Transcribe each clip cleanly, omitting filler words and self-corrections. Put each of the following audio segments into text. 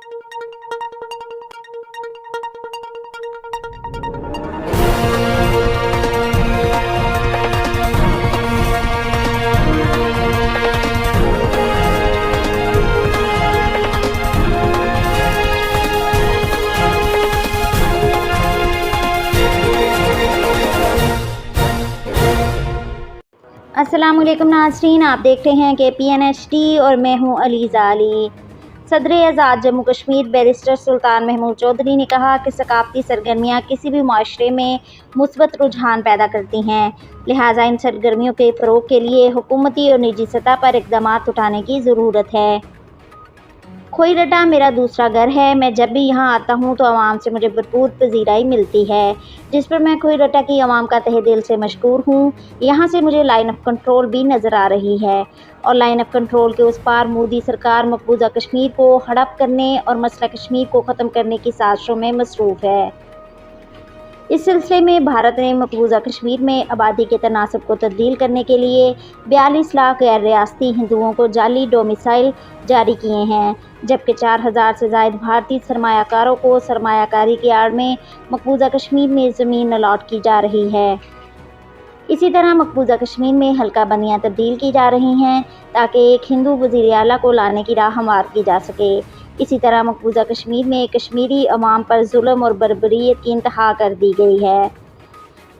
अस्सलाम वालेकुम नाज़रीन, आप देख रहे हैं KPNHD और मैं हूं अलीज़ा अली। सदर आज़ाद जम्मू कश्मीर बैरिस्टर सुल्तान महमूद चौधरी ने कहा कि सकाफ़ती सरगर्मियाँ किसी भी माशरे में मुस्बत रुझान पैदा करती हैं, लिहाजा इन सरगर्मियों के फ़रोग़ के लिए हुकूमती और निजी सतह पर इक़दामात उठाने की ज़रूरत है। खोई रटा मेरा दूसरा घर है। मैं जब भी यहाँ आता हूँ तो आवाम से मुझे भरपूर पजीराई मिलती है, जिस पर मैं खोई रटा की आवाम का तहे दिल से मशकूर हूँ। यहाँ से मुझे लाइन ऑफ कंट्रोल भी नज़र आ रही है और लाइन ऑफ कंट्रोल के उस पार मोदी सरकार मकबूजा कश्मीर को हड़प करने और मसला कश्मीर को ख़त्म करने की साजिशों में मसरूफ़ है। इस सिलसिले में भारत ने मकबूजा कश्मीर में आबादी के तनासब को तब्दील करने के लिए 42 लाख गैर रियासती हिंदुओं को जाली डोमिसाइल जारी किए हैं, जबकि 4000 से ज़ायद भारतीय सरमायाकारों को सरमायाकारी की आड़ में मकबूजा कश्मीर में ज़मीन अलॉट की जा रही है। इसी तरह मकबूजा कश्मीर में हल्का बंदियाँ तब्दील की जा रही हैं ताकि एक हिंदू वज़ीर आला को लाने की राह हमवार की जा सके। इसी तरह मकबूजा कश्मीर में कश्मीरी अवाम पर जुल्म और बर्बरियत की इंतहा कर दी गई है।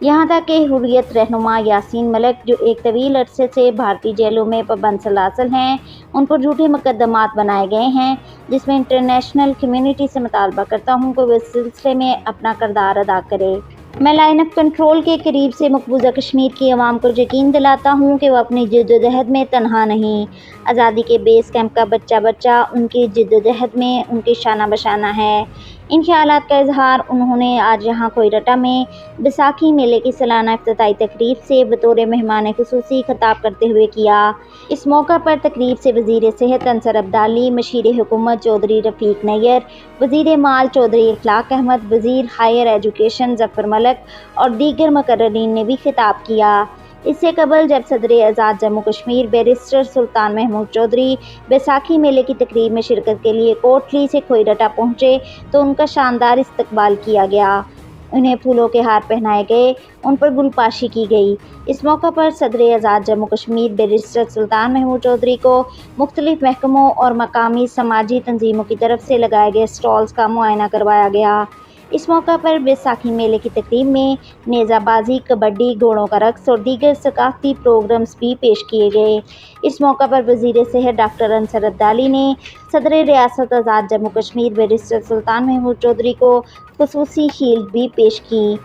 यहाँ तक कि हुर्रियत रहनुमा यासीन मलिक, जो एक तवील अरसे से भारतीय जेलों में पाबंद सलासल हैं, उन पर झूठे मुकदमात बनाए गए हैं, जिसमें इंटरनेशनल कम्युनिटी से मुतालबा करता हूँ कि वो इस सिलसिले में अपना किरदार अदा करे। मैं लाइन ऑफ कंट्रोल के करीब से मकबूजा कश्मीर की आवाम को यकीन दिलाता हूँ कि वह अपनी जद्दोजहद में तनहा नहीं। आज़ादी के बेस कैंप का बच्चा बच्चा उनकी जद्दोजहद में उनकी शाना बशाना है। इन ख्यालात का इजहार उन्होंने आज यहाँ खोई रटा में बैसाखी मेले की सालाना इफ्तिताई तकरीब से बतौर मेहमान खुसूसी खिताब करते हुए किया। इस मौका पर तकरीब से वज़ीर सेहत अंसर अब्दाली, मशीर हुकूमत चौधरी रफ़ीक नैयर, वज़ीर माल चौधरी इखलाक अहमद, वज़ीर हायर एजुकेशन ज़फ़र मलिक और दीगर मुकर्ररीन ने भी खिताब किया। इससे कबल जब सदर आज़ाद जम्मू कश्मीर बैरिस्टर सुल्तान महमूद चौधरी बैसाखी मेले की तकरीब में शिरकत के लिए कोटली से खोई रटा पहुँचे तो उनका शानदार इस्तकबाल किया गया। उन्हें फूलों के हार पहनाए गए, उन पर गुलपाशी की गई। इस मौका पर सदर आज़ाद जम्मू कश्मीर बैरिस्टर सुल्तान महमूद चौधरी को मुख्तलिफ महकमों और मकामी समाजी तंजीमों की तरफ से लगाए गए स्टॉल्स का मुआयना करवाया गया। इस मौका पर बैसाखी मेले की तकरीब में नेज़ाबाजी, कबड्डी, घोड़ों का रक्स और दीगर सकाफ़ती प्रोग्राम्स भी पेश किए गए। इस मौका पर वज़ीर सेहत डॉक्टर अंसर अब्दाली ने सदर रियासत आज़ाद जम्मू कश्मीर बैरिस्टर सुल्तान महमूद चौधरी को खुसूसी शील्ड भी पेश की।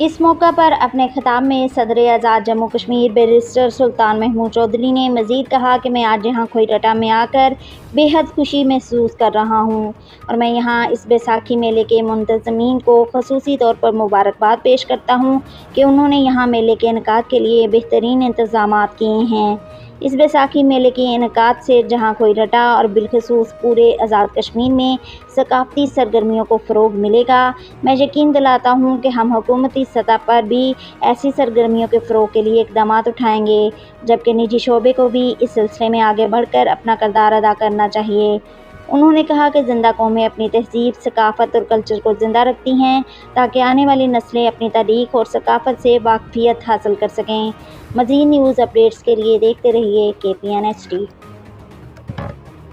इस मौका पर अपने खिताब में सदर आज़ाद जम्मू कश्मीर बैरिस्टर सुल्तान महमूद चौधरी ने मज़ीद कहा कि मैं आज यहाँ खोई रटा में आकर बेहद खुशी महसूस कर रहा हूँ और मैं यहाँ इस बैसाखी मेले के मुंतज़मीन को ख़ुसूसी तौर पर मुबारकबाद पेश करता हूँ कि उन्होंने यहाँ मेले के इनेकाद के लिए बेहतरीन इंतज़ामात किए हैं। इस बैसाखी मेले के इनेकाद से जहाँ खोई रटा और बिलखसूस पूरे आज़ाद कश्मीर में सकाफ़ती सरगर्मियों को फ़रोग़ मिलेगा। मैं यकीन दिलाता हूँ कि हम हुकूमती सतह पर भी ऐसी सरगर्मियों के फ़रोग़ के लिए इक़दामात उठाएँगे, जबकि निजी शोबे को भी इस सिलसिले में आगे बढ़कर अपना किरदार अदा करना चाहिए। उन्होंने कहा कि ज़िंदा कौमें अपनी तहज़ीब, सकाफ़त और कल्चर को ज़िंदा रखती हैं ताकि आने वाली नस्लें अपनी तारीख़ और सकाफ़त से वाक़फ़ियत हासिल कर सकें। मज़ीद न्यूज़ अपडेट्स के लिए देखते रहिए KPNHD।